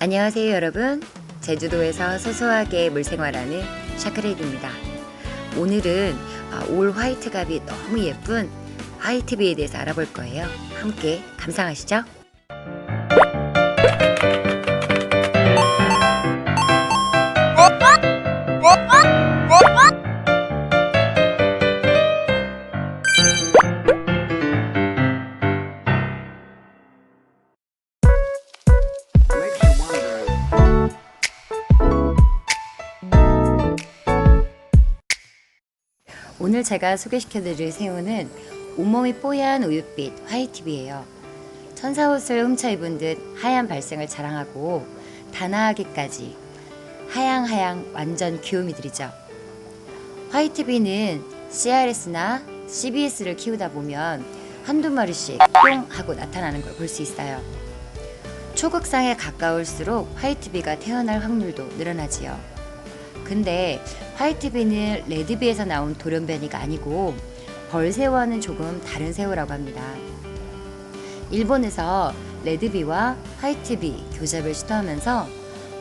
안녕하세요 여러분. 제주도에서 소소하게 물생활하는 샤크레이드입니다. 오늘은 올 화이트 갑이 너무 예쁜 화이트비에 대해서 알아볼 거예요. 함께 감상하시죠. 오늘 제가 소개시켜드릴 새우는 온몸이 뽀얀 우윳빛 화이트비예요. 천사옷을 훔쳐 입은 듯 하얀 발색을 자랑하고 단아하기까지 하양하양 완전 귀요미들이죠. 화이트비는 CRS나 CBS를 키우다 보면 한두 마리씩 뿅 하고 나타나는 걸 볼 수 있어요. 초극상에 가까울수록 화이트비가 태어날 확률도 늘어나지요. 근데 화이트비는 레드비에서 나온 돌연변이가 아니고 벌새우와는 조금 다른 새우라고 합니다. 일본에서 레드비와 화이트비 교잡을 시도하면서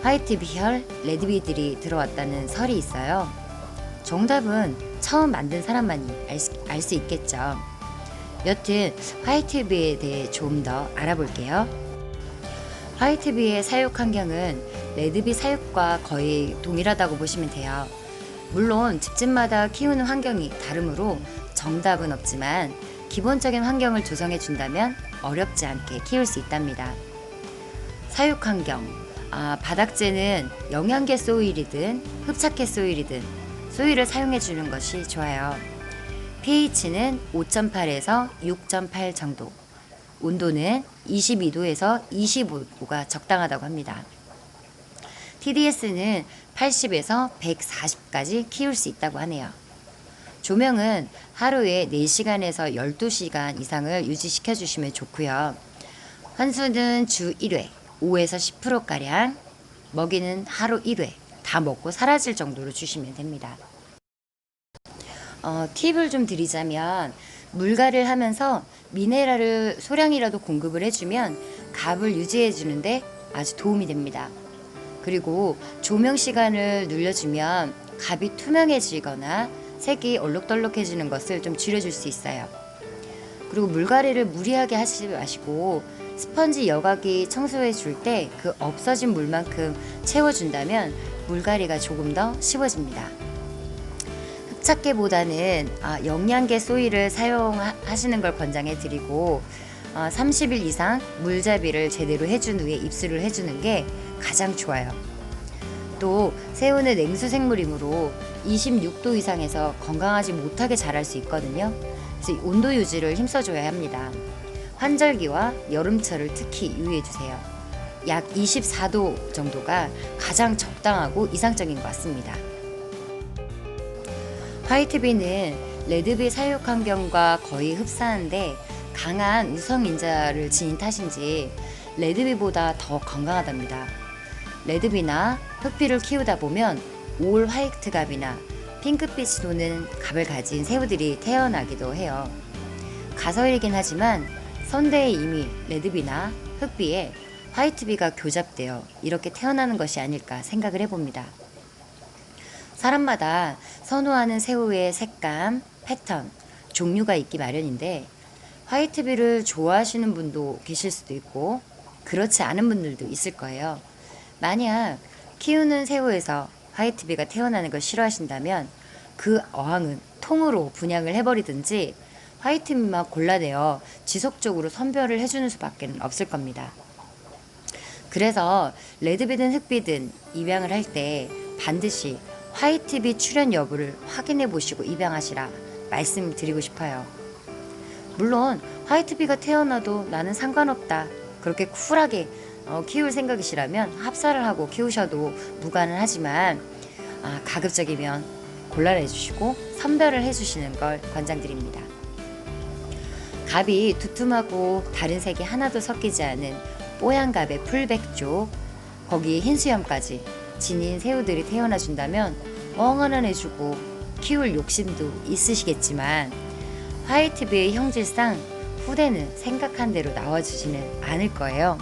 화이트비혈, 레드비들이 들어왔다는 설이 있어요. 정답은 처음 만든 사람만이 알 수 있겠죠. 여튼 화이트비에 대해 좀 더 알아볼게요. 화이트비의 사육 환경은 레드비 사육과 거의 동일하다고 보시면 돼요. 물론 집집마다 키우는 환경이 다르므로 정답은 없지만 기본적인 환경을 조성해 준다면 어렵지 않게 키울 수 있답니다. 사육 환경, 바닥재는 영양계 소일이든 흡착계 소일이든 소일을 사용해 주는 것이 좋아요. pH는 5.8에서 6.8 정도, 온도는 22도에서 25도가 적당하다고 합니다. TDS는 80에서 140까지 키울 수 있다고 하네요. 조명은 하루에 4시간에서 12시간 이상을 유지시켜 주시면 좋고요. 환수는 주 1회, 5에서 10%가량, 먹이는 하루 1회, 다 먹고 사라질 정도로 주시면 됩니다. 팁을 좀 드리자면 물갈이를 하면서 미네랄을 소량이라도 공급을 해주면 갑을 유지해 주는데 아주 도움이 됩니다. 그리고 조명 시간을 늘려주면 갑이 투명해지거나 색이 얼룩덜룩해지는 것을 좀 줄여줄 수 있어요. 그리고 물갈이를 무리하게 하시지 마시고 스펀지 여과기 청소해 줄 때 그 없어진 물만큼 채워준다면 물갈이가 조금 더 쉬워집니다. 흡착계보다는 영양계 소일을 사용하시는 걸 권장해 드리고 30일 이상 물잡이를 제대로 해준 후에 입수를 해주는 게 가장 좋아요. 또 새우는 냉수 생물이므로 26도 이상에서 건강하지 못하게 자랄 수 있거든요. 그래서 온도 유지를 힘써줘야 합니다. 환절기와 여름철을 특히 유의해 주세요. 약 24도 정도가 가장 적당하고 이상적인 것 같습니다. 화이트비는 레드비 사육 환경과 거의 흡사한데 강한 우성인자를 지닌 탓인지 레드비보다 더 건강하답니다. 레드비나 흑비를 키우다 보면 올 화이트 갑이나 핑크빛이 도는 갑을 가진 새우들이 태어나기도 해요. 가설이긴 하지만 선대에 이미 레드비나 흑비에 화이트비가 교잡되어 이렇게 태어나는 것이 아닐까 생각을 해봅니다. 사람마다 선호하는 새우의 색감, 패턴, 종류가 있기 마련인데 화이트비를 좋아하시는 분도 계실 수도 있고 그렇지 않은 분들도 있을 거예요. 만약 키우는 새우에서 화이트비가 태어나는 걸 싫어하신다면 그 어항은 통으로 분양을 해버리든지 화이트비만 골라내어 지속적으로 선별을 해주는 수밖에 없을 겁니다. 그래서 레드비든 흑비든 입양을 할 때 반드시 화이트비 출현 여부를 확인해 보시고 입양하시라 말씀드리고 싶어요. 물론 화이트비가 태어나도 나는 상관없다 그렇게 쿨하게 키울 생각이시라면 합사를 하고 키우셔도 무관은 하지만 가급적이면 골라내 주시고 선별을 해주시는 걸 권장드립니다. 갑이 두툼하고 다른 색이 하나도 섞이지 않은 뽀얀 갑의 풀백 쪽 거기에 흰수염까지 지닌 새우들이 태어나 준다면 엉어나내주고 키울 욕심도 있으시겠지만 화이트비의 형질상 후대는 생각한 대로 나와주지는 않을 거예요.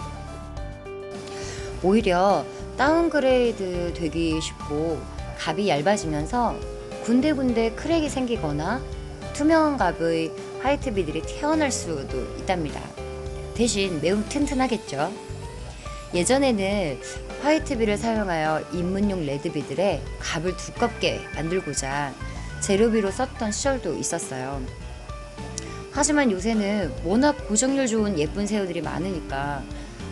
오히려 다운그레이드 되기 쉽고 갑이 얇아지면서 군데군데 크랙이 생기거나 투명한 갑의 화이트비들이 태어날 수도 있답니다. 대신 매우 튼튼하겠죠. 예전에는 화이트비를 사용하여 입문용 레드비들의 갑을 두껍게 만들고자 재료비로 썼던 시절도 있었어요. 하지만 요새는 워낙 고정률 좋은 예쁜 새우들이 많으니까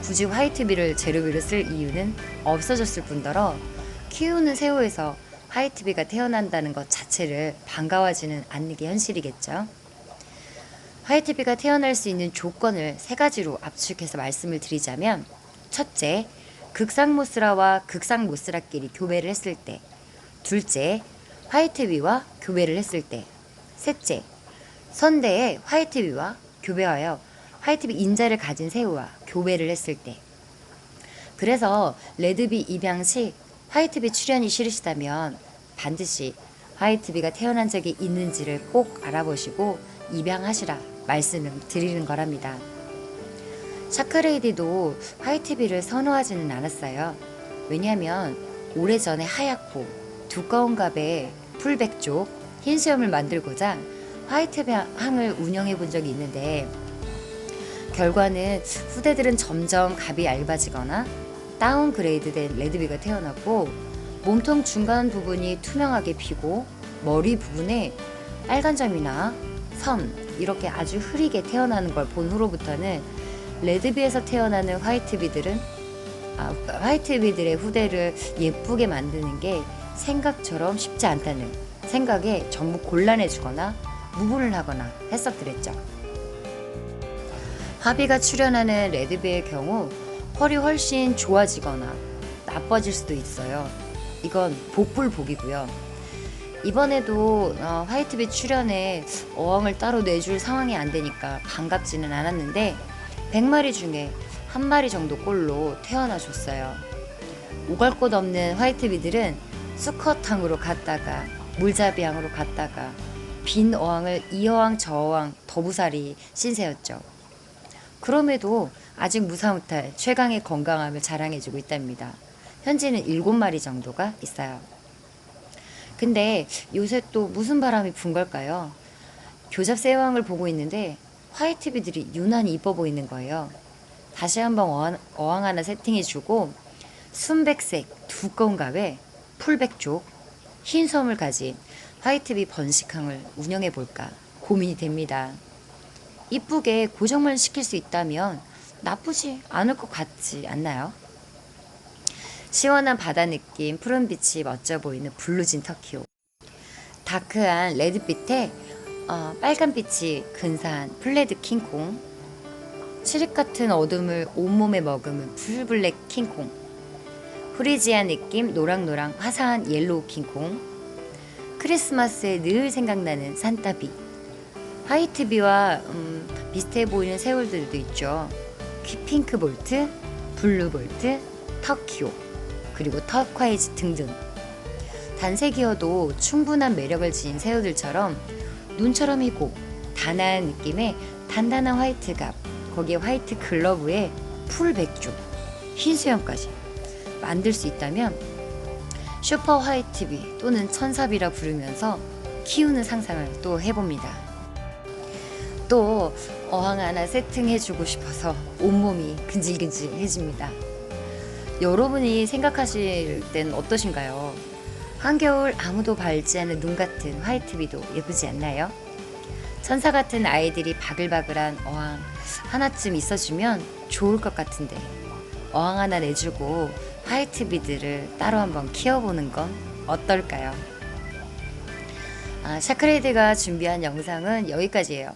굳이 화이트비를 재료비로 쓸 이유는 없어졌을 뿐더러 키우는 새우에서 화이트비가 태어난다는 것 자체를 반가워하지는 않는 게 현실이겠죠. 화이트비가 태어날 수 있는 조건을 세 가지로 압축해서 말씀을 드리자면, 첫째, 극상모스라와 극상모스라끼리 교배를 했을 때. 둘째, 화이트비와 교배를 했을 때. 셋째, 선대의 화이트비와 교배하여 화이트비 인자를 가진 새우와 교배를 했을 때. 그래서 레드비 입양 시 화이트비 출현이 싫으시다면 반드시 화이트비가 태어난 적이 있는지를 꼭 알아보시고 입양하시라 말씀을 드리는 거랍니다. 샤크레이디도 화이트비를 선호하지는 않았어요. 왜냐하면 오래전에 하얗고 두꺼운 갑의 풀백 쪽 흰 수염을 만들고자 화이트항을 운영해 본 적이 있는데, 결과는 후대들은 점점 갑이 얇아지거나 다운그레이드된 레드비가 태어났고, 몸통 중간 부분이 투명하게 피고 머리 부분에 빨간 점이나 선 이렇게 아주 흐리게 태어나는 걸 본 후로부터는 레드비에서 태어나는 화이트비들의 후대를 예쁘게 만드는 게 생각처럼 쉽지 않다는 생각에 전부 곤란해지거나 무분을 하거나 했었더랬죠. 화비가 출현하는 레드비의 경우 펄이 훨씬 좋아지거나 나빠질 수도 있어요. 이건 복불복이고요. 이번에도 화이트비 출현에 어항을 따로 내줄 상황이 안 되니까 반갑지는 않았는데 100마리 중에 한 마리 정도 꼴로 태어나 줬어요. 오갈 곳 없는 화이트비들은 수컷항으로 갔다가 물잡이항으로 갔다가 빈 어항을 이 어항 저 어항 더부살이 신세였죠. 그럼에도 아직 무사무탈 최강의 건강함을 자랑해주고 있답니다. 현재는 7마리 정도가 있어요. 근데 요새 또 무슨 바람이 분 걸까요? 교잡새우항을 보고 있는데 화이트비들이 유난히 이뻐 보이는 거예요. 다시 한번 어항 하나 세팅해주고 순백색 두꺼운 갑에 풀백 쪽 흰 섬을 가진 화이트비 번식항을 운영해볼까 고민이 됩니다. 이쁘게 고정만 시킬 수 있다면 나쁘지 않을 것 같지 않나요? 시원한 바다 느낌, 푸른빛이 멋져 보이는 블루진 터키오, 다크한 레드빛에 빨간빛이 근사한 플레드 킹콩, 칠흑 같은 어둠을 온몸에 머금은 풀블랙 킹콩, 프리지한 느낌 노랑노랑 화사한 옐로우 킹콩, 크리스마스에 늘 생각나는 산타비, 화이트비와 비슷해 보이는 새우들도 있죠. 핑크 볼트, 블루 볼트, 터키오, 그리고 터콰이즈 등등. 단색이어도 충분한 매력을 지닌 새우들처럼 눈처럼 희고 단아한 느낌의 단단한 화이트갑, 거기에 화이트 글러브에 풀 백조, 흰 수염까지 만들 수 있다면 슈퍼 화이트비 또는 천사비라 부르면서 키우는 상상을 또 해봅니다. 또 어항 하나 세팅해주고 싶어서 온몸이 근질근질해집니다. 여러분이 생각하실 땐 어떠신가요? 한겨울 아무도 밟지 않은 눈 같은 화이트비도 예쁘지 않나요? 천사 같은 아이들이 바글바글한 어항 하나쯤 있어주면 좋을 것 같은데, 어항 하나 내주고 화이트비들을 따로 한번 키워보는 건 어떨까요? 샤크레이드가 준비한 영상은 여기까지예요.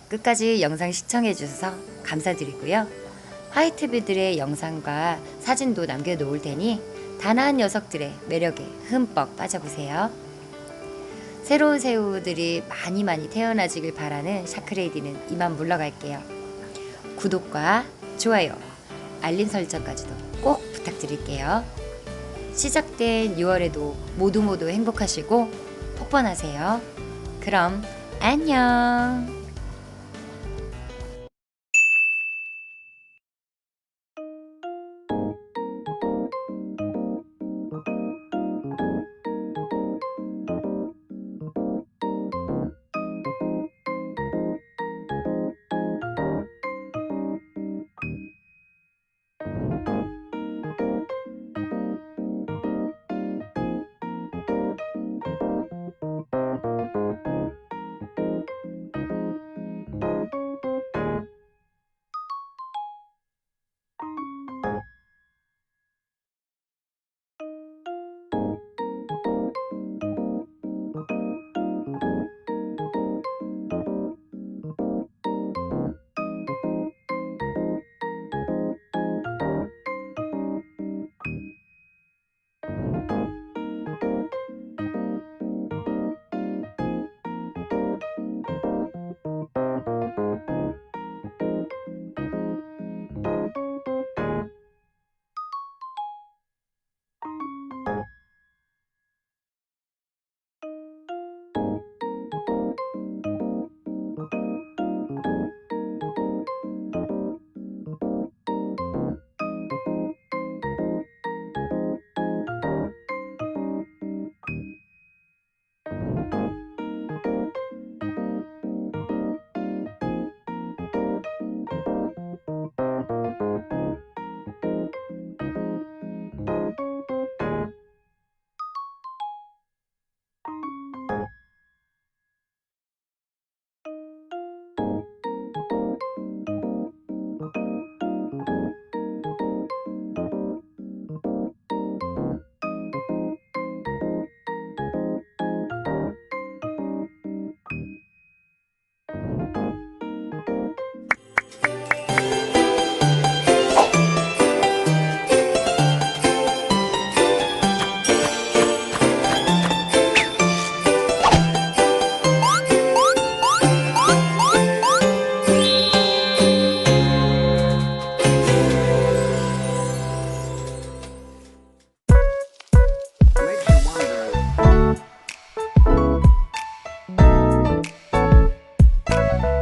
끝까지 영상 시청해주셔서 감사드리고요. 화이트비들의 영상과 사진도 남겨놓을 테니 단아한 녀석들의 매력에 흠뻑 빠져보세요. 새로운 새우들이 많이 태어나지길 바라는 샤크레이디는 이만 물러갈게요. 구독과 좋아요, 알림 설정까지도 꼭 부탁드릴게요. 시작된 6월에도 모두 행복하시고 폭번하세요. 그럼 안녕. Makes you wonder.